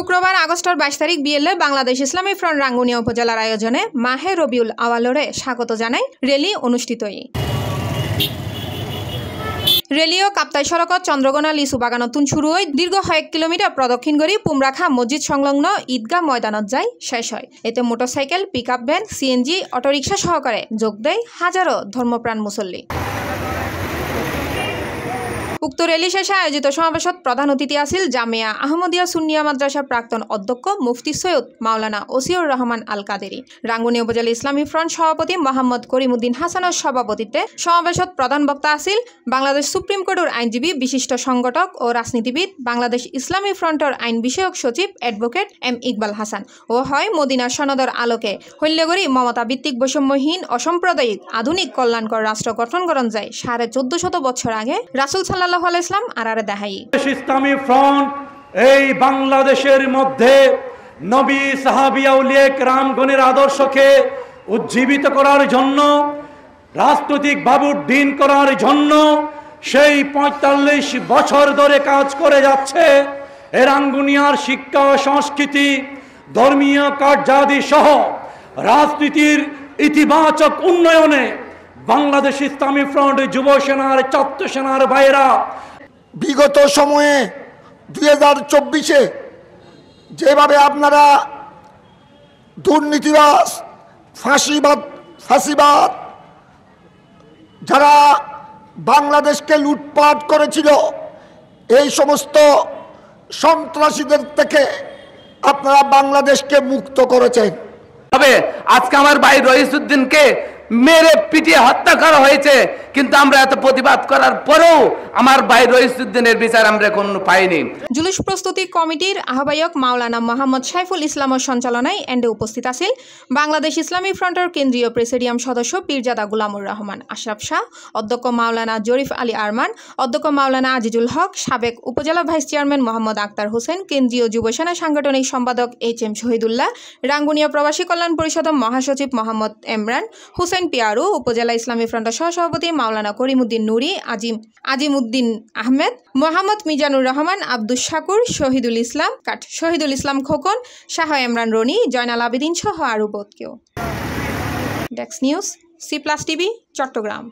শুক্রবার আগস্টের 22 তারিখ বিএলএ বাংলাদেশ ইসলামী ফ্রন্ট রাঙ্গুনিয়া উপজেলার আয়োজনে মাহে রবিউল আওয়ালরে স্বাগত জানায় রেলি অনুষ্ঠিতই। রেলিও কাপ্তাই সড়কত চন্দ্রগোনা লিচু বাগানতুন শুরু হয় দীর্ঘ 1 কিলোমিটার প্রদক্ষিণ করে পুমরাখা মসজিদ সংলগ্ন ঈদগাহ ময়দানত যায় শেষ হয়। এতে motorcycle, pickup van, CNG, autorickshaw সহকারে যোগ দেয় হাজারো ধর্মপ্রাণ মুসল্লি। উক্ত রেলি শেষে আয়োজিত সমাবেশত প্রধান অতিথি আছিল জামিয়া আহমদিয়া সুন্নিয়া মাদ্রাসার প্রাক্তন অধ্যক্ষ মুফতি সৈয়দ মাওলানা ওসিউর রহমান আল কাদেরি। রাঙ্গুনিয়া উপজেলা ইসলামী ফ্রন্ট সভাপতি মোহাম্মদ করিমউদ্দিন হাসানের সভাপতিত্বে সমাবেশত প্রধান বক্তা আছিল বাংলাদেশ সুপ্রিম কোর্টের আইনজীবী, বিশিষ্ট সংগঠক ও রাজনীতিবিদ, বাংলাদেশ ইসলামী ফ্রন্টের আইন বিষয়ক সচিব অ্যাডভোকেট এম ইকবাল হাসান ও হয় মদিনা সনদের আলোকে হল্যগরি মমতা ভিত্তিক বৈষম্যহীন অসাম্প্রদায়িক আধুনিক কল্যাণকর রাষ্ট্র গঠন করন যায় 1450 বছর আগে রাসূল সাল্লাল্লাহু আলাইহি ওয়াসাল্লাম আরারে দেখাই। ইসলামী ফ্রন্ট এই বাংলাদেশের মধ্যে নবী, সাহাবী, আউলিয়া কেরামগণের আদর্শকে উজ্জীবিত করার জন্য, রাজনৈতিক বাবুদ্দিন করার জন্য সেই 45 বছর ধরে কাজ করে যাচ্ছে। এ রাঙ্গুনিয়ার শিক্ষা, সংস্কৃতি, ধর্মীয় কার্যাদি সহ রাজনীতির ইতিবাচক উন্নয়নে বাংলাদেশ ইসলামী ফ্রন্ট, যুব সেনার, ছাত্র সেনার ভাইয়েরা বিগত সময়ে 2024-এ যেভাবে আপনারা দুর্নীতিবাজ, ফাঁসিবাদ যারা বাংলাদেশকে লুটপাট করেছিল, এই সমস্ত সন্ত্রাসীদের থেকে আপনারা বাংলাদেশকে মুক্ত করেছেন। তবে আজকে আমার ভাই রইসউদ্দিনকে মেরে পিটিয়ে হত্যা করা হয়েছে, কিন্তু আমরা এত প্রতিবাদ করার পরেও আমার ভাই রইসউদ্দিনের বিচার আমরা এখনো পাইনি। জুলুস প্রস্তুতি কমিটির আহ্বায়ক মাওলানা মোহাম্মদ সাইফুল ইসলামের সঞ্চালনায় এন্ডে উপস্থিত আছিল বাংলাদেশ ইসলামী ফ্রন্টের কেন্দ্রীয় প্রেসিডিয়াম সদস্য পীরজাদা গুলামুর রহমান আশরাফ শাহ, অধ্যক্ষ মাওলানা জরিফ আলী আরমান, অধ্যক্ষ মাওলানা আজিজুল হক, সাবেক উপজেলা ভাইস চেয়ারম্যান মোহাম্মদ আক্তার হোসেন, কেন্দ্রীয় যুব সেনা সাংগঠনিক সম্পাদক এইচ.এম. শহীদুল্লাহ, রাঙ্গুনিয়া প্রবাসী কল্যাণ পরিষদের মহাসচিব মোহাম্মদ এমরান হুসেন পিয়ারু, উপজেলা ইসলামী ফ্রন্টের সহসভাপতি মাওলানা করিমউদ্দিন নুরি, আজিমউদ্দিন আহমেদ, মোহাম্মদ মিজানুর রহমান, আব্দুস শাকুর, শহীদুল ইসলাম খোকন, শাহ এমরান রনি, জয়নাল আবেদিন সহ আরও বোধ কেউ। Desk news, C+ TV, Chittagong.